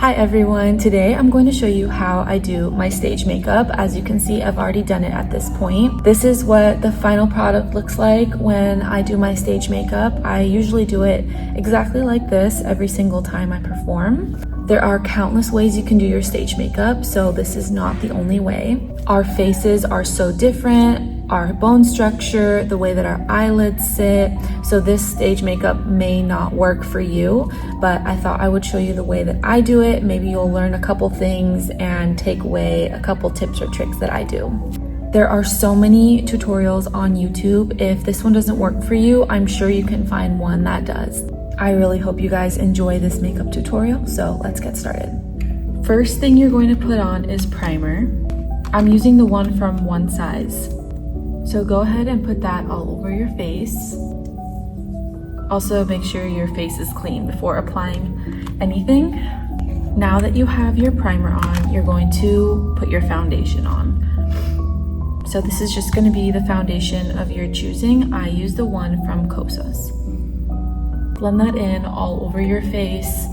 Hi everyone, today I'm going to show you how I do my stage makeup. As you can see, I've already done it at this point. This is what the final product looks like when I do my stage makeup. I usually do it exactly like this every single time I perform. There are countless ways you can do your stage makeup, so this is not the only way. Our faces are so different, our bone structure, the way that our eyelids sit, so this stage makeup may not work for you, but I thought I would show you the way that I do it. Maybe you'll learn a couple things and take away a couple tips or tricks that I do. There are so many tutorials on YouTube. If this one doesn't work for you, I'm sure you can find one that does. I really hope you guys enjoy this makeup tutorial, so let's get started. First thing you're going to put on is primer. I'm using the one from One Size. So go ahead and put that all over your face. Also make sure your face is clean before applying anything. Now that you have your primer on, you're going to put your foundation on. So this is just going to be the foundation of your choosing. I use the one from Kosas. Blend that in all over your face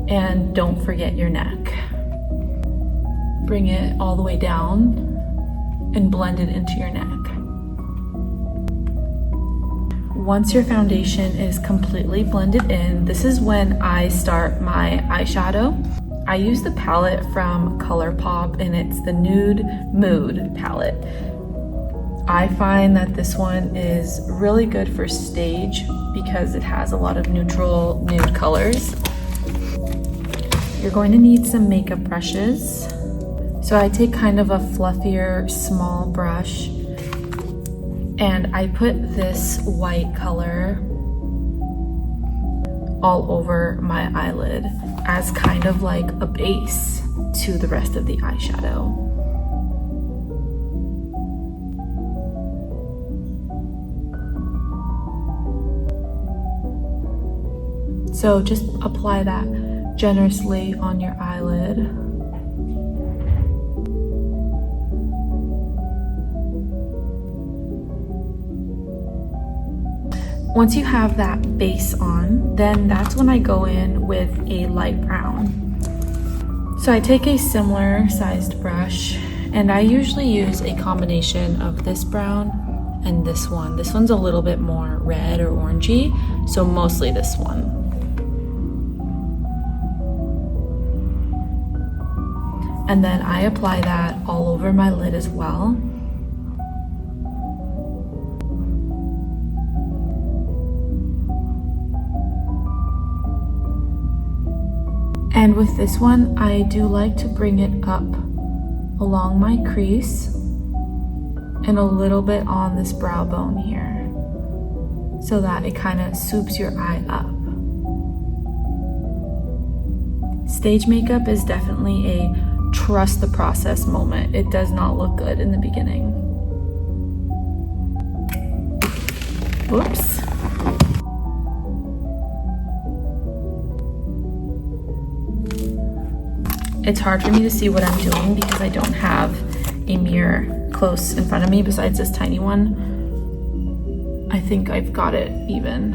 and don't forget your neck. Bring it all the way down and blend it into your neck. Once your foundation is completely blended in, this is when I start my eyeshadow. I use the palette from ColourPop and it's the Nude Mood palette. I find that this one is really good for stage because it has a lot of neutral nude colors. You're going to need some makeup brushes. So I take kind of a fluffier, small brush and I put this white color all over my eyelid as kind of like a base to the rest of the eyeshadow. So just apply that generously on your eyelid. Once you have that base on, then that's when I go in with a light brown. So I take a similar sized brush and I usually use a combination of this brown and this one. This one's a little bit more red or orangey, so mostly this one. And then I apply that all over my lid as well. And with this one, I do like to bring it up along my crease and a little bit on this brow bone here so that it kind of swoops your eye up. Stage makeup is definitely a trust the process moment. It does not look good in the beginning. Whoops. It's hard for me to see what I'm doing because I don't have a mirror close in front of me besides this tiny one. I think I've got it even.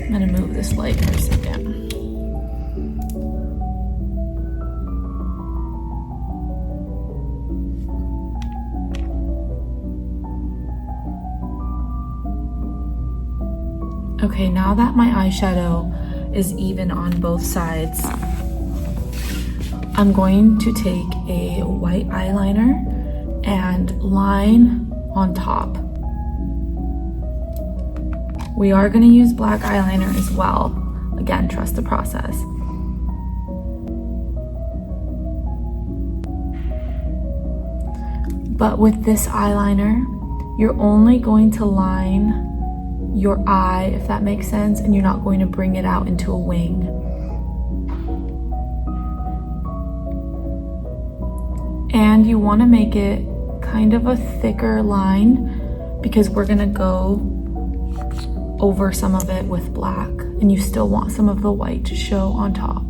I'm gonna move this light for a second. Okay, now that my eyeshadow is even on both sides, I'm going to take a white eyeliner and line on top. We are going to use black eyeliner as well. Again, trust the process. But with this eyeliner, you're only going to line your eye, if that makes sense, and you're not going to bring it out into a wing. And you want to make it kind of a thicker line because we're going to go over some of it with black and you still want some of the white to show on top.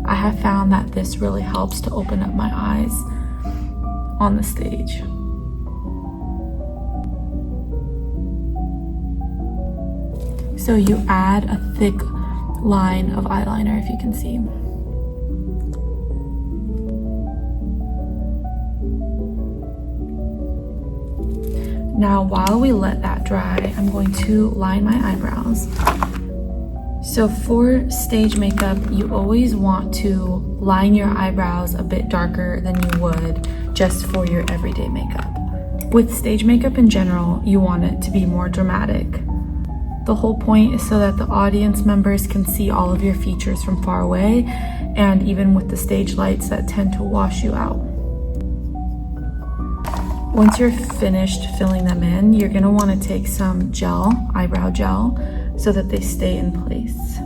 I have found that this really helps to open up my eyes on the stage. So you add a thick line of eyeliner, if you can see. Now, while we let that dry, I'm going to line my eyebrows. So for stage makeup, you always want to line your eyebrows a bit darker than you would just for your everyday makeup. With stage makeup in general, you want it to be more dramatic. The whole point is so that the audience members can see all of your features from far away, and even with the stage lights that tend to wash you out. Once you're finished filling them in, you're gonna wanna take some gel, eyebrow gel, so that they stay in place.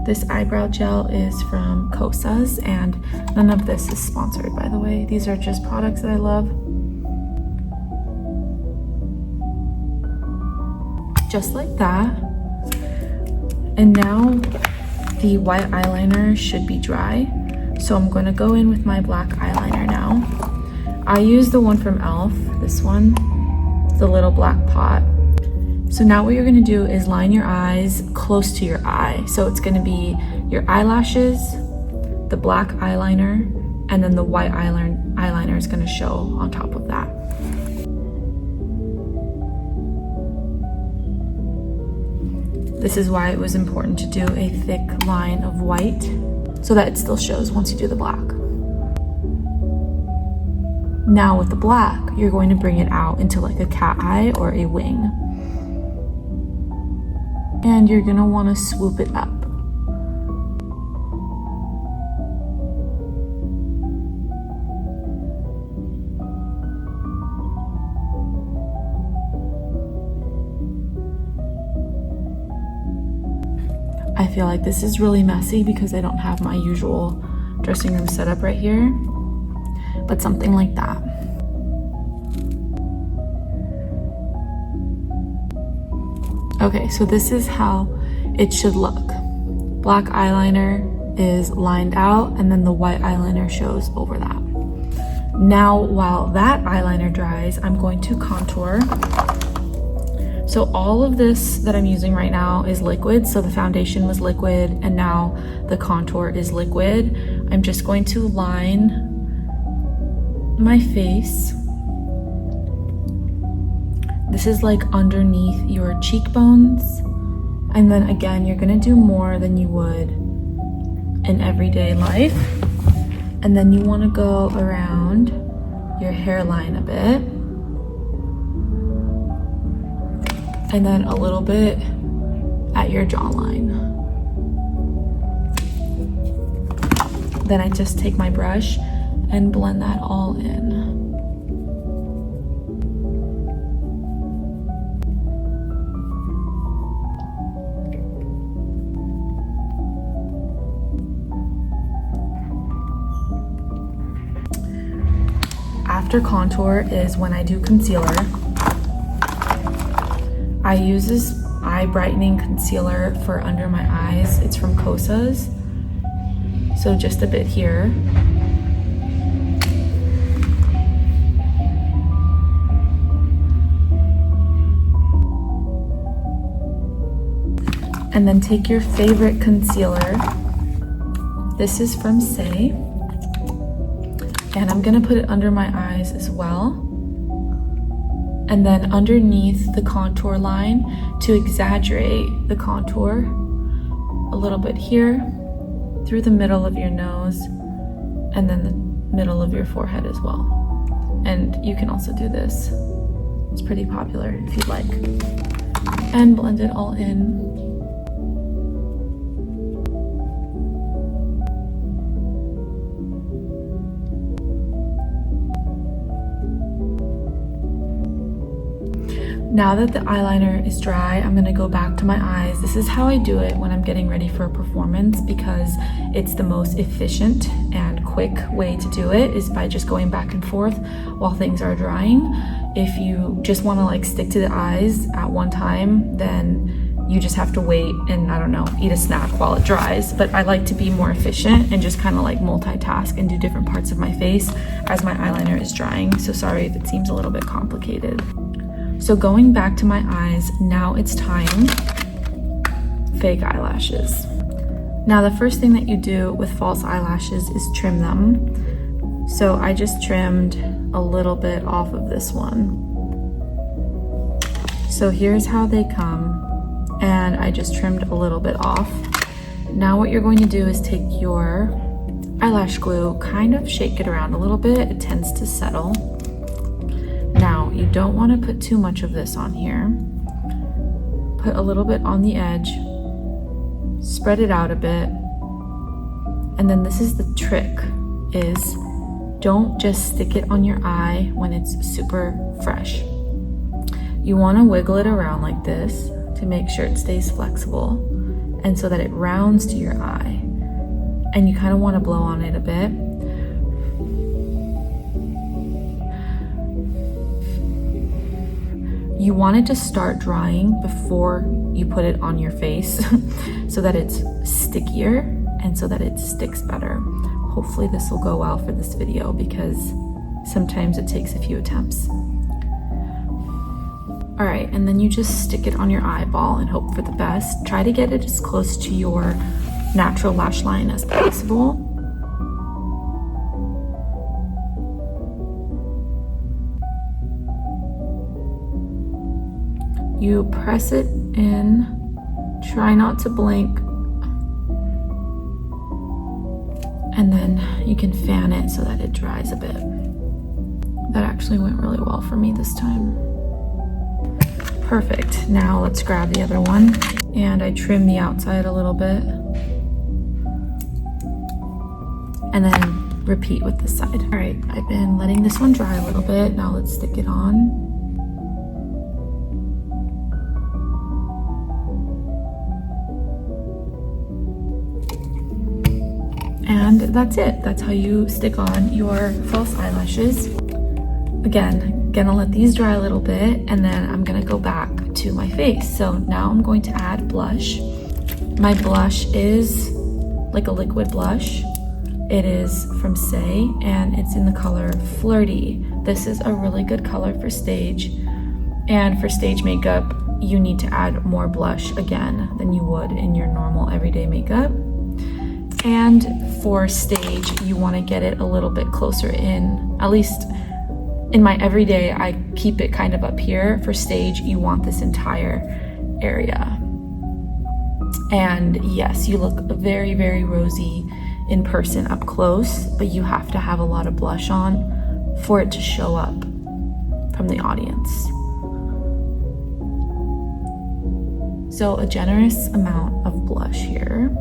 This eyebrow gel is from Kosas, and none of this is sponsored, by the way. These are just products that I love. Just like that. And now the white eyeliner should be dry. So I'm gonna go in with my black eyeliner now. I use the one from e.l.f., this one, the little black pot. So now what you're gonna do is line your eyes close to your eye. So it's gonna be your eyelashes, the black eyeliner, and then the white eyeliner is gonna show on top of that. This is why it was important to do a thick line of white so that it still shows once you do the black. Now with the black, you're going to bring it out into like a cat eye or a wing. And you're gonna wanna swoop it up. I feel like this is really messy because I don't have my usual dressing room setup right here, but something like that. Okay, so this is how it should look. Black eyeliner is lined out and then the white eyeliner shows over that. Now, while that eyeliner dries, I'm going to contour. So all of this that I'm using right now is liquid. So the foundation was liquid and now the contour is liquid. I'm just going to line my face. This is like underneath your cheekbones. And then again, you're gonna do more than you would in everyday life. And then you wanna go around your hairline a bit. And then a little bit at your jawline. Then I just take my brush and blend that all in. After contour is when I do concealer. I use this eye brightening concealer for under my eyes. It's from Kosas. So just a bit here. And then take your favorite concealer. This is from Say. And I'm gonna put it under my eyes as well. And then underneath the contour line to exaggerate the contour a little bit here, through the middle of your nose, and then the middle of your forehead as well. And you can also do this. It's pretty popular if you'd like. And blend it all in. Now that the eyeliner is dry, I'm gonna go back to my eyes. This is how I do it when I'm getting ready for a performance because it's the most efficient and quick way to do it is by just going back and forth while things are drying. If you just wanna like stick to the eyes at one time, then you just have to wait and I don't know, eat a snack while it dries. But I like to be more efficient and just kind of like multitask and do different parts of my face as my eyeliner is drying. So sorry if it seems a little bit complicated. So going back to my eyes, now it's time fake eyelashes. Now the first thing that you do with false eyelashes is trim them. So I just trimmed a little bit off of this one. So here's how they come, and I just trimmed a little bit off. Now what you're going to do is take your eyelash glue, kind of shake it around a little bit. It tends to settle. Now you don't want to put too much of this on here. Put a little bit on the edge, spread it out a bit, and then this is the trick, is don't just stick it on your eye when it's super fresh. You want to wiggle it around like this to make sure it stays flexible and so that it rounds to your eye. And you kind of want to blow on it a bit. You want it to start drying before you put it on your face so that it's stickier and so that it sticks better. Hopefully this will go well for this video because sometimes it takes a few attempts. All right, and then you just stick it on your eyeball and hope for the best. Try to get it as close to your natural lash line as possible. You press it in, try not to blink, and then you can fan it so that it dries a bit. That actually went really well for me this time. Perfect. Now let's grab the other one, and I trim the outside a little bit, and then repeat with this side. All right, I've been letting this one dry a little bit. Now let's stick it on. And that's it. That's how you stick on your false eyelashes. Again, gonna let these dry a little bit, and then I'm gonna go back to my face. So now I'm going to add blush. My blush is like a liquid blush. It is from Say, and it's in the color Flirty. This is a really good color for stage. And for stage makeup, you need to add more blush again than you would in your normal everyday makeup. And for stage, you want to get it a little bit closer in. At least in my everyday, I keep it kind of up here. For stage, you want this entire area. And yes, you look very, very rosy in person up close, but you have to have a lot of blush on for it to show up from the audience. So a generous amount of blush here.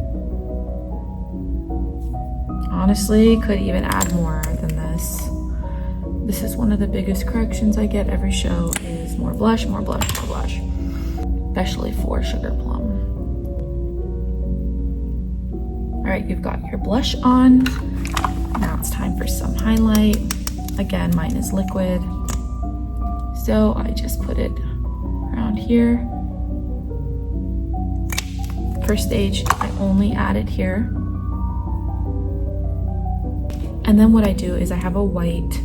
Honestly, could even add more than this. This is one of the biggest corrections I get every show is more blush, more blush, more blush. Especially for Sugar Plum. All right, you've got your blush on. Now it's time for some highlight. Again, mine is liquid. So I just put it around here. For stage, I only add it here. And then what I do is I have a white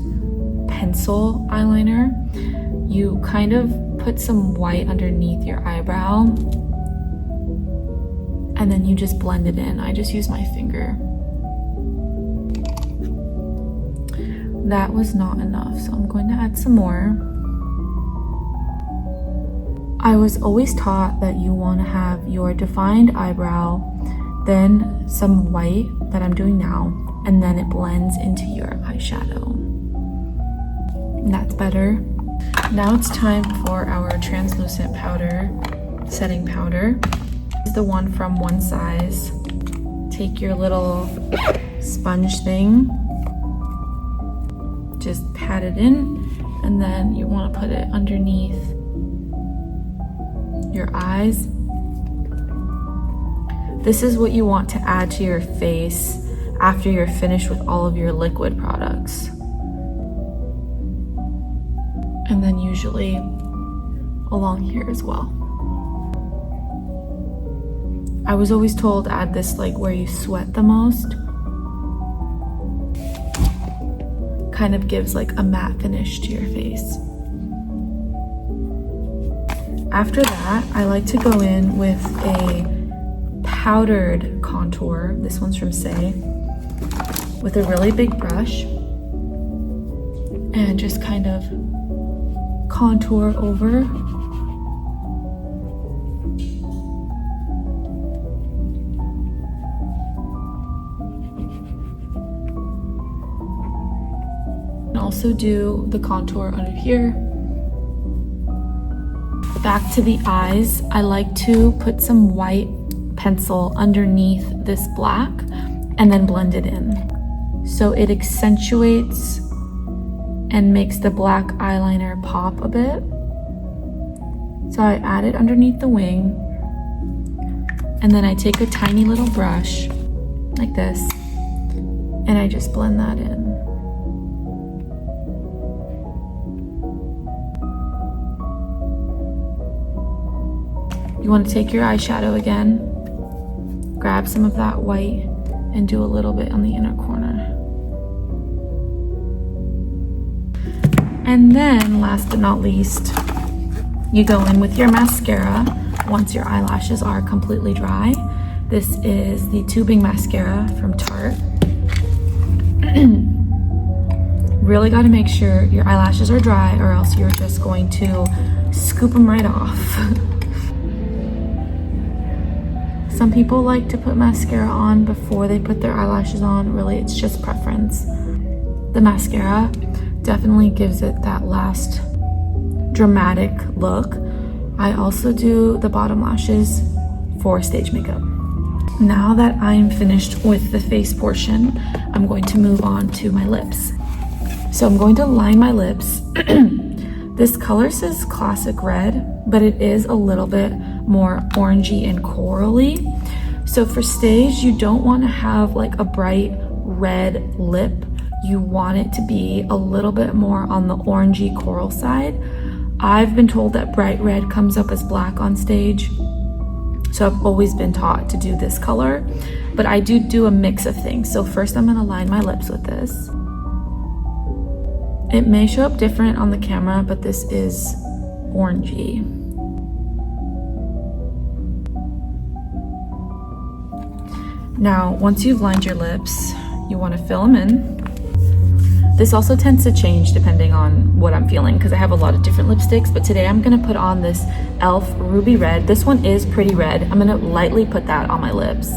pencil eyeliner. You kind of put some white underneath your eyebrow, and then you just blend it in. I just use my finger. That was not enough, so I'm going to add some more. I was always taught that you want to have your defined eyebrow, then some white that I'm doing now, and then it blends into your eyeshadow. And that's better. Now it's time for our translucent powder, setting powder. This is the one from One Size. Take your little sponge thing, just pat it in, and then you want to put it underneath your eyes. This is what you want to add to your face after you're finished with all of your liquid products. And then usually along here as well. I was always told add this like where you sweat the most. Kind of gives like a matte finish to your face. After that, I like to go in with a powdered contour. This one's from Say, with a really big brush, and just kind of contour over. And also do the contour under here. Back to the eyes, I like to put some white pencil underneath this black and then blend it in. So it accentuates and makes the black eyeliner pop a bit. So I add it underneath the wing, and then I take a tiny little brush like this and I just blend that in. You want to take your eyeshadow again, grab some of that white and do a little bit on the inner corner. And then last but not least, you go in with your mascara once your eyelashes are completely dry. This is the tubing mascara from Tarte. Really got to make sure your eyelashes are dry, or else you're just going to scoop them right off. Some people like to put mascara on before they put their eyelashes on. Really, it's just preference. The mascara definitely gives it that last dramatic look. I also do the bottom lashes for stage makeup. Now that I'm finished with the face portion, I'm going to move on to my lips. So I'm going to line my lips. This color says classic red, but it is a little bit more orangey and corally. So for stage, you don't want to have like a bright red lip. You want it to be a little bit more on the orangey coral side. I've been told that bright red comes up as black on stage, so I've always been taught to do this color, but I do a mix of things. So first I'm gonna line my lips with this. It may show up different on the camera, but this is orangey. Now, once you've lined your lips, you want to fill them in. This also tends to change depending on what I'm feeling, because I have a lot of different lipsticks, but today I'm going to put on this e.l.f. Ruby Red. This one is pretty red. I'm going to lightly put that on my lips.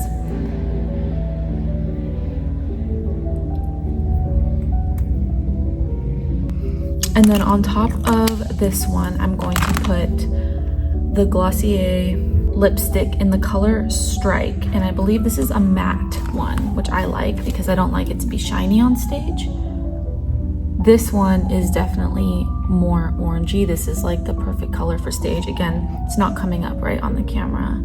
And then on top of this one, I'm going to put the Glossier lipstick in the color Strike. And I believe this is a matte one, which I like because I don't like it to be shiny on stage. This one is definitely more orangey. This is like the perfect color for stage. Again, it's not coming up right on the camera.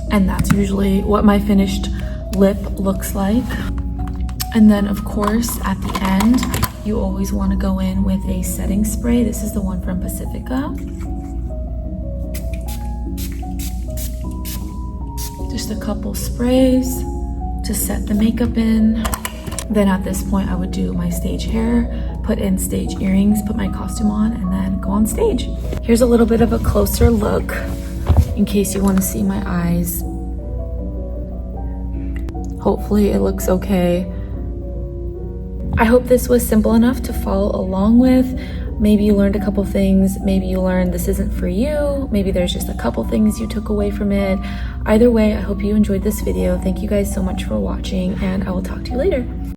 And that's usually what my finished lip looks like. And then of course, at the end, you always want to go in with a setting spray. This is the one from Pacifica. Just a couple sprays to set the makeup in. Then at this point, I would do my stage hair, put in stage earrings, put my costume on, and then go on stage. Here's a little bit of a closer look in case you want to see my eyes. Hopefully it looks okay. I hope this was simple enough to follow along with. Maybe you learned a couple things. Maybe you learned this isn't for you. Maybe there's just a couple things you took away from it. Either way, I hope you enjoyed this video. Thank you guys so much for watching, and I will talk to you later.